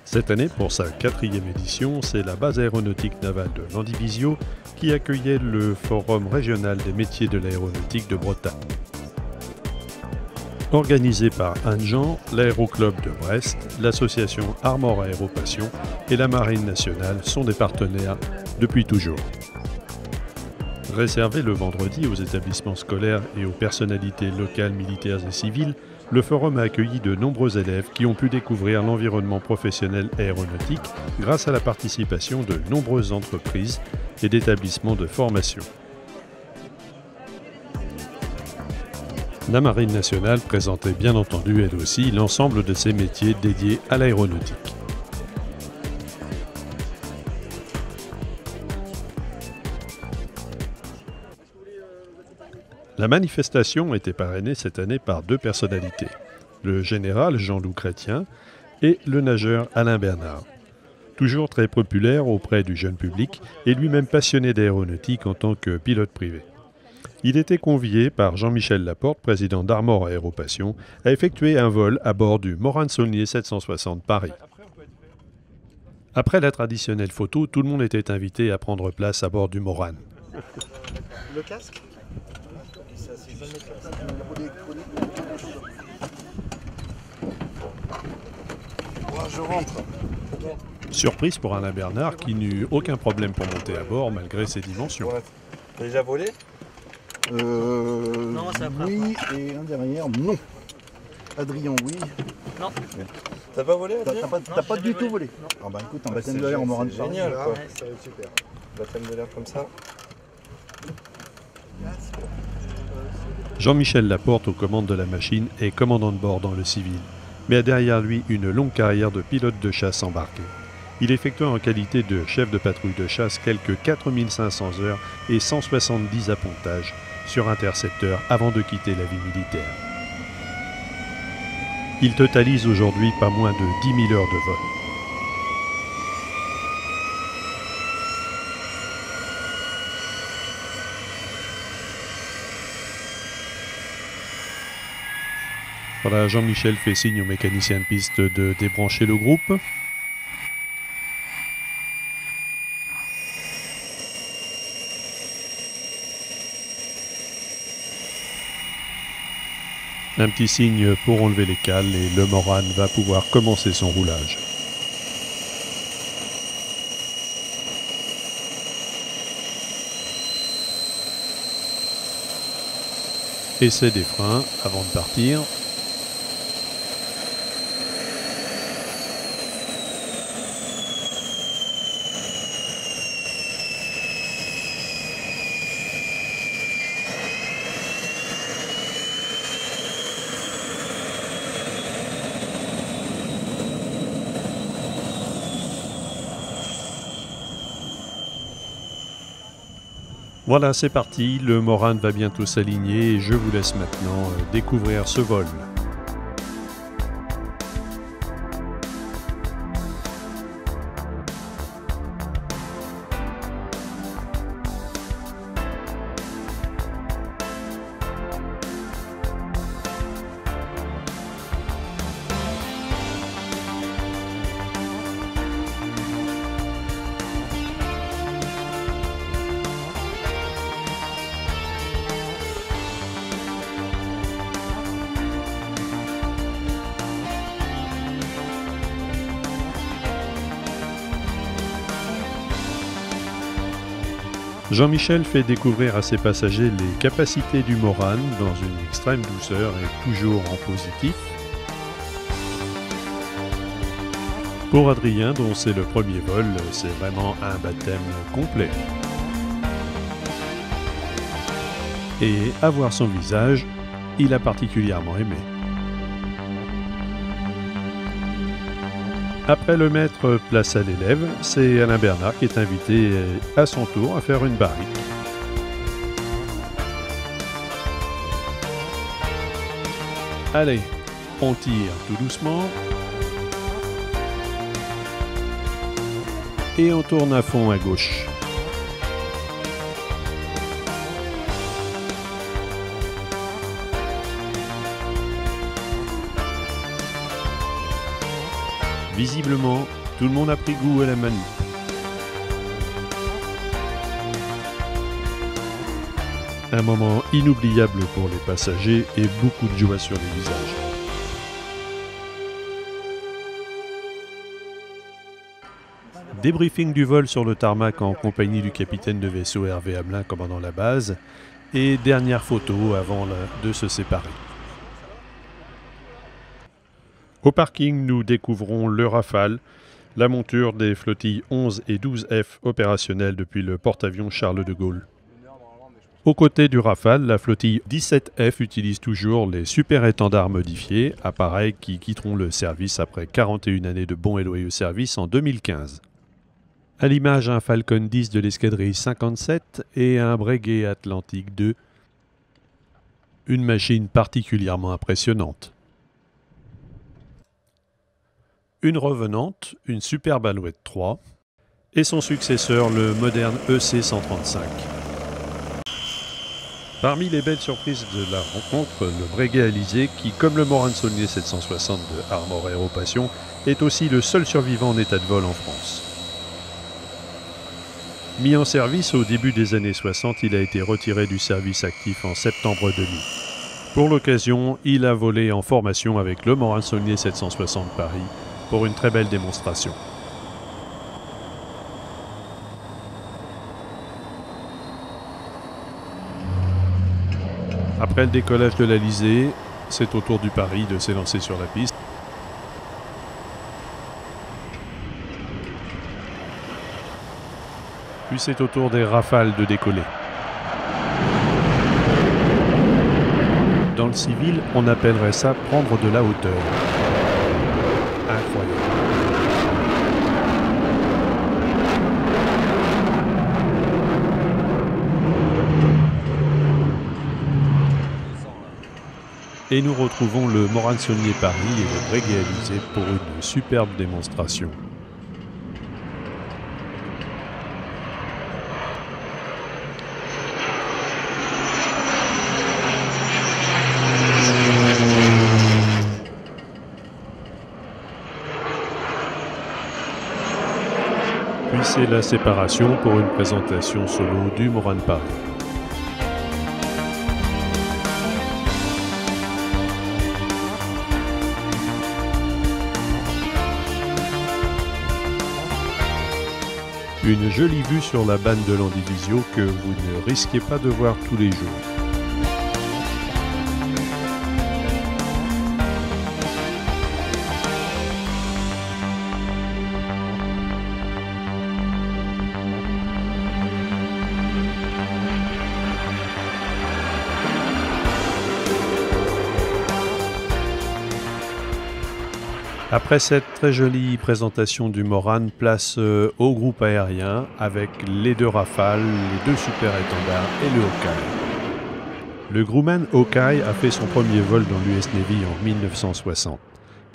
Cette année, pour sa 4e édition, c'est la base aéronautique navale de Landivisiau qui accueillait le Forum régional des métiers de l'aéronautique de Bretagne. Organisé par Anne-Jean, l'Aéroclub de Brest, l'association Armor Aéropassion et la Marine nationale sont des partenaires depuis toujours. Réservé le vendredi aux établissements scolaires et aux personnalités locales, militaires et civiles, le forum a accueilli de nombreux élèves qui ont pu découvrir l'environnement professionnel aéronautique grâce à la participation de nombreuses entreprises et d'établissements de formation. La Marine nationale présentait bien entendu elle aussi l'ensemble de ses métiers dédiés à l'aéronautique. La manifestation était parrainée cette année par 2 personnalités, le général Jean-Loup Chrétien et le nageur Alain Bernard. Toujours très populaire auprès du jeune public et lui-même passionné d'aéronautique en tant que pilote privé. Il était convié par Jean-Michel Laporte, président d'Armor Aéropassion, à effectuer un vol à bord du Morane Saulnier 760 Paris. Après la traditionnelle photo, tout le monde était invité à prendre place à bord du Morane. Le casque ? Je rentre. Surprise pour Alain Bernard qui n'eut aucun problème pour monter à bord malgré ses dimensions. T'as déjà volé ? Non, c'est après. Oui, et un derrière, non. Adrien, oui. Non. T'as pas volé, Adrien ? Non, T'as pas j'ai du jamais tout volé. volé. Ah bah écoute, un baptême de l'air en Morane. Génial, quoi. Ouais, ça va être super. Baptême de l'air comme ça. Jean-Michel Laporte aux commandes de la machine est commandant de bord dans le civil, mais a derrière lui une longue carrière de pilote de chasse embarqué. Il effectua en qualité de chef de patrouille de chasse quelques 4500 heures et 170 appontages sur intercepteur avant de quitter la vie militaire. Il totalise aujourd'hui pas moins de 10 000 heures de vol. Voilà, Jean-Michel fait signe au mécanicien de piste de débrancher le groupe. Un petit signe pour enlever les cales et le Morane va pouvoir commencer son roulage. Essai des freins avant de partir. Voilà, c'est parti, le Morane va bientôt s'aligner et je vous laisse maintenant découvrir ce vol. Jean-Michel fait découvrir à ses passagers les capacités du Morane dans une extrême douceur et toujours en positif. Pour Adrien, dont c'est le premier vol, c'est vraiment un baptême complet. Et à voir son visage, il a particulièrement aimé. Après le maître, place à l'élève, c'est Alain Bernard qui est invité à son tour à faire une barrique. Allez, on tire tout doucement. Et on tourne à fond à gauche. Visiblement, tout le monde a pris goût à la manip. Un moment inoubliable pour les passagers et beaucoup de joie sur les visages. Débriefing du vol sur le tarmac en compagnie du capitaine de vaisseau Hervé Hamelin commandant la base et dernière photo avant de se séparer. Au parking, nous découvrons le Rafale, la monture des flottilles 11 et 12F opérationnelles depuis le porte-avions Charles de Gaulle. Aux côtés du Rafale, la flottille 17F utilise toujours les super étendards modifiés, appareils qui quitteront le service après 41 années de bons et loyaux services en 2015. À l'image, un Falcon 10 de l'escadrille 57 et un Breguet Atlantique II. Une machine particulièrement impressionnante. Une revenante, une superbe Alouette 3, et son successeur, le moderne EC-135. Parmi les belles surprises de la rencontre, le Breguet Alizé, qui, comme le Morane Saulnier 760 de Armor Aéropassion, est aussi le seul survivant en état de vol en France. Mis en service au début des années 60, il a été retiré du service actif en septembre 2000. Pour l'occasion, il a volé en formation avec le Morane Saulnier 760 Paris pour une très belle démonstration. Après le décollage de l'Alizé, c'est au tour du Paris de s'élancer sur la piste. Puis c'est au tour des Rafales de décoller. Dans le civil, on appellerait ça prendre de la hauteur. Incroyable. Et nous retrouvons le Morane Saulnier Paris et le Breguet Alizé pour une superbe démonstration. Puis c'est la séparation pour une présentation solo du Morane Paris. Une jolie vue sur la banne de Landivisio que vous ne risquez pas de voir tous les jours. Après cette très jolie présentation du Morane, place au groupe aérien avec les deux Rafales, les deux super étendards et le Hawkeye. Le Grumman Hawkeye a fait son premier vol dans l'US Navy en 1960.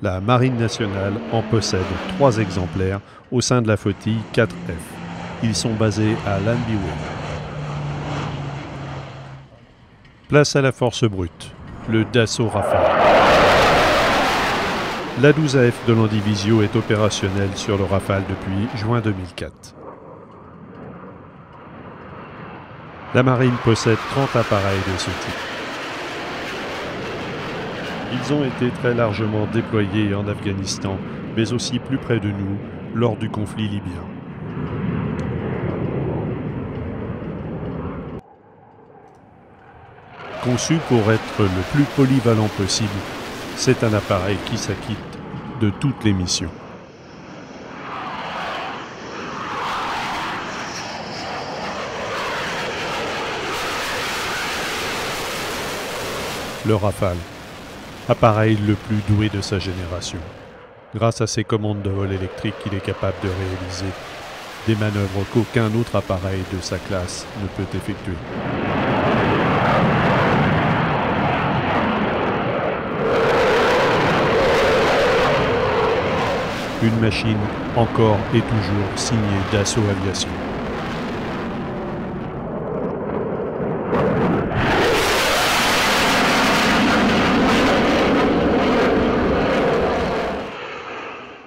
La Marine nationale en possède 3 exemplaires au sein de la flottille 4F. Ils sont basés à Landby-Way. Place à la force brute, le Dassault Rafale. La 12AF de Landivisio est opérationnelle sur le Rafale depuis juin 2004. La Marine possède 30 appareils de ce type. Ils ont été très largement déployés en Afghanistan, mais aussi plus près de nous, lors du conflit libyen. Conçu pour être le plus polyvalent possible, c'est un appareil qui s'acquitte de toutes les missions. le Rafale, appareil le plus doué de sa génération. Grâce à ses commandes de vol électriques, il est capable de réaliser des manœuvres qu'aucun autre appareil de sa classe ne peut effectuer. Une machine encore et toujours signée Dassault Aviation.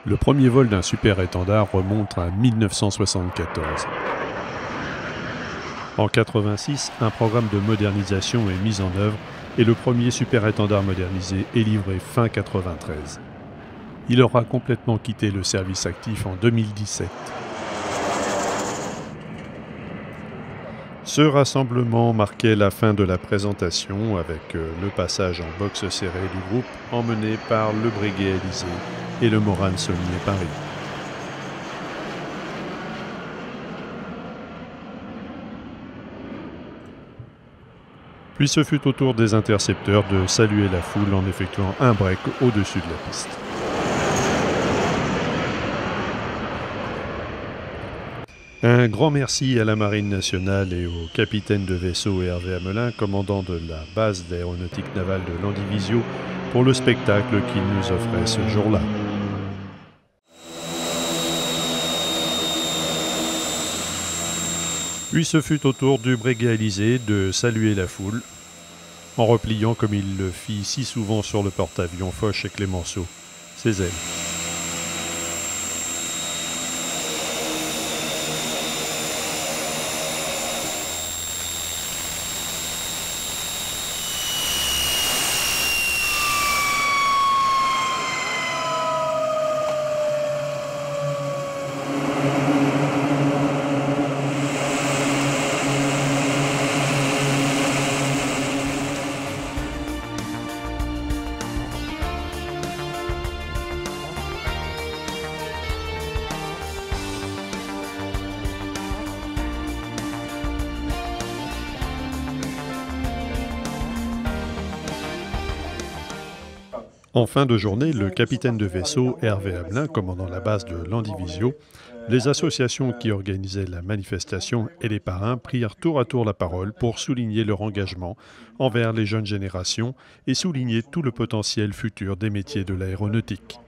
Le premier vol d'un super-étendard remonte à 1974. En 1986, un programme de modernisation est mis en œuvre et le premier super-étendard modernisé est livré fin 1993. Il aura complètement quitté le service actif en 2017. Ce rassemblement marquait la fin de la présentation avec le passage en boxe serré du groupe emmené par le Breguet Élysée et le Morane Saulnier Paris. Puis ce fut au tour des intercepteurs de saluer la foule en effectuant un break au-dessus de la piste. Un grand merci à la Marine nationale et au capitaine de vaisseau Hervé Hamelin, commandant de la base d'aéronautique navale de Landivisiau, pour le spectacle qu'il nous offrait ce jour-là. Puis ce fut au tour du Breguet Élysée de saluer la foule, en repliant comme il le fit si souvent sur le porte-avions Foch et Clémenceau, ses ailes. En fin de journée, le capitaine de vaisseau Hervé Hamelin, commandant la base de Landivisiau, les associations qui organisaient la manifestation et les parrains prirent tour à tour la parole pour souligner leur engagement envers les jeunes générations et souligner tout le potentiel futur des métiers de l'aéronautique.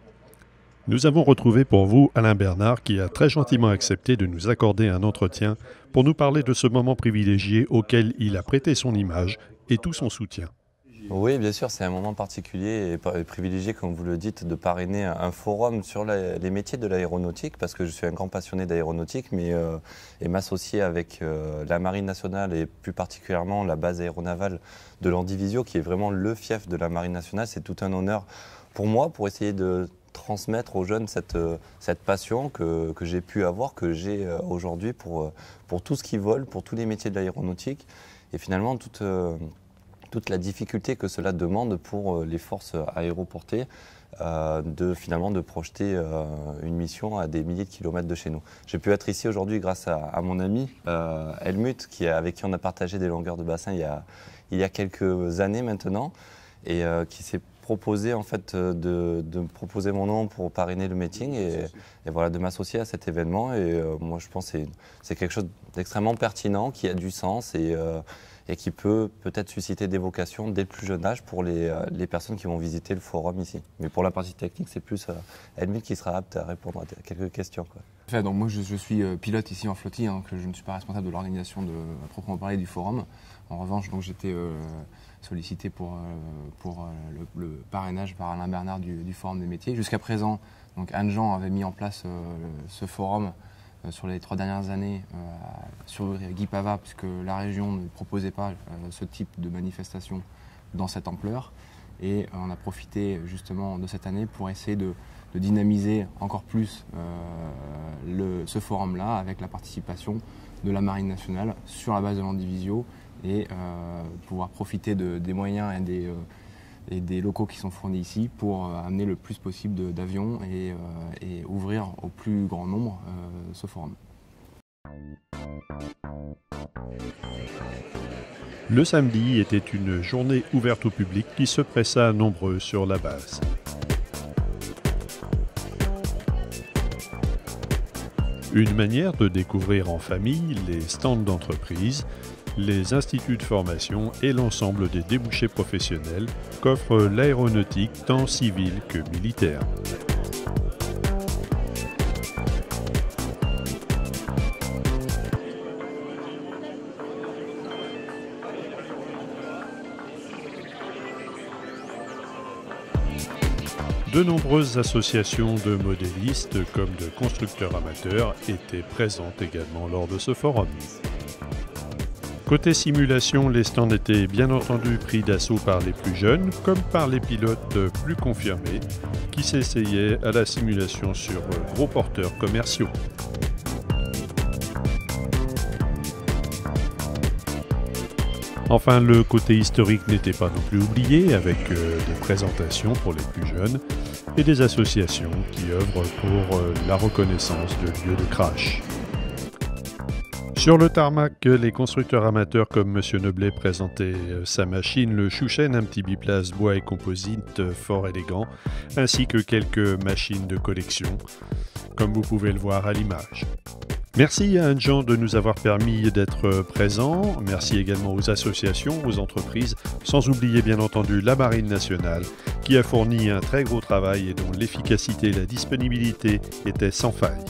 Nous avons retrouvé pour vous Alain Bernard qui a très gentiment accepté de nous accorder un entretien pour nous parler de ce moment privilégié auquel il a prêté son image et tout son soutien. Oui, bien sûr, c'est un moment particulier et privilégié, comme vous le dites, de parrainer un forum sur les métiers de l'aéronautique, parce que je suis un grand passionné d'aéronautique, et m'associer avec la Marine nationale et plus particulièrement la base aéronavale de Landivisiau, qui est vraiment le fief de la Marine nationale, c'est tout un honneur pour moi, pour essayer de transmettre aux jeunes cette passion que j'ai pu avoir, que j'ai aujourd'hui pour tout ce qui vole, pour tous les métiers de l'aéronautique, et finalement toute la difficulté que cela demande pour les forces aéroportées de projeter une mission à des milliers de kilomètres de chez nous. J'ai pu être ici aujourd'hui grâce à mon ami Helmut, avec qui on a partagé des longueurs de bassin il y a quelques années maintenant, et qui s'est proposé en fait de me proposer mon nom pour parrainer le meeting et voilà, de m'associer à cet événement. Et moi je pense que c'est quelque chose d'extrêmement pertinent, qui a du sens et qui peut peut-être susciter des vocations dès le plus jeune âge pour les personnes qui vont visiter le forum ici. Mais pour la partie technique, c'est plus Helmut qui sera apte à répondre à quelques questions, quoi. Donc moi je suis pilote ici en flottille, que je ne suis pas responsable de l'organisation à proprement parler du forum. En revanche, j'étais sollicité pour le parrainage par Alain Bernard du forum des métiers. Jusqu'à présent, Anne-Jean avait mis en place ce forum sur les 3 dernières années sur Guy Pavat, puisque la région ne proposait pas ce type de manifestation dans cette ampleur. Et on a profité justement de cette année pour essayer de dynamiser encore plus ce forum-là avec la participation de la Marine nationale sur la base de Landivisiau et pouvoir profiter des moyens et des locaux qui sont fournis ici pour amener le plus possible d'avions et ouvrir au plus grand nombre ce forum. Le samedi était une journée ouverte au public qui se pressa nombreux sur la base. Une manière de découvrir en famille les stands d'entreprise, les instituts de formation et l'ensemble des débouchés professionnels qu'offre l'aéronautique tant civile que militaire. De nombreuses associations de modélistes comme de constructeurs amateurs étaient présentes également lors de ce forum. Côté simulation, les stands étaient bien entendu pris d'assaut par les plus jeunes comme par les pilotes plus confirmés qui s'essayaient à la simulation sur gros porteurs commerciaux. Enfin, le côté historique n'était pas non plus oublié, avec des présentations pour les plus jeunes et des associations qui œuvrent pour la reconnaissance de lieux de crash. Sur le tarmac, les constructeurs amateurs comme M. Noblet présentaient sa machine, le Chouchen, un petit biplace bois et composite fort élégant, ainsi que quelques machines de collection, comme vous pouvez le voir à l'image. Merci à Anne-Jean de nous avoir permis d'être présents. Merci également aux associations, aux entreprises, sans oublier bien entendu la Marine nationale, qui a fourni un très gros travail et dont l'efficacité et la disponibilité étaient sans faille.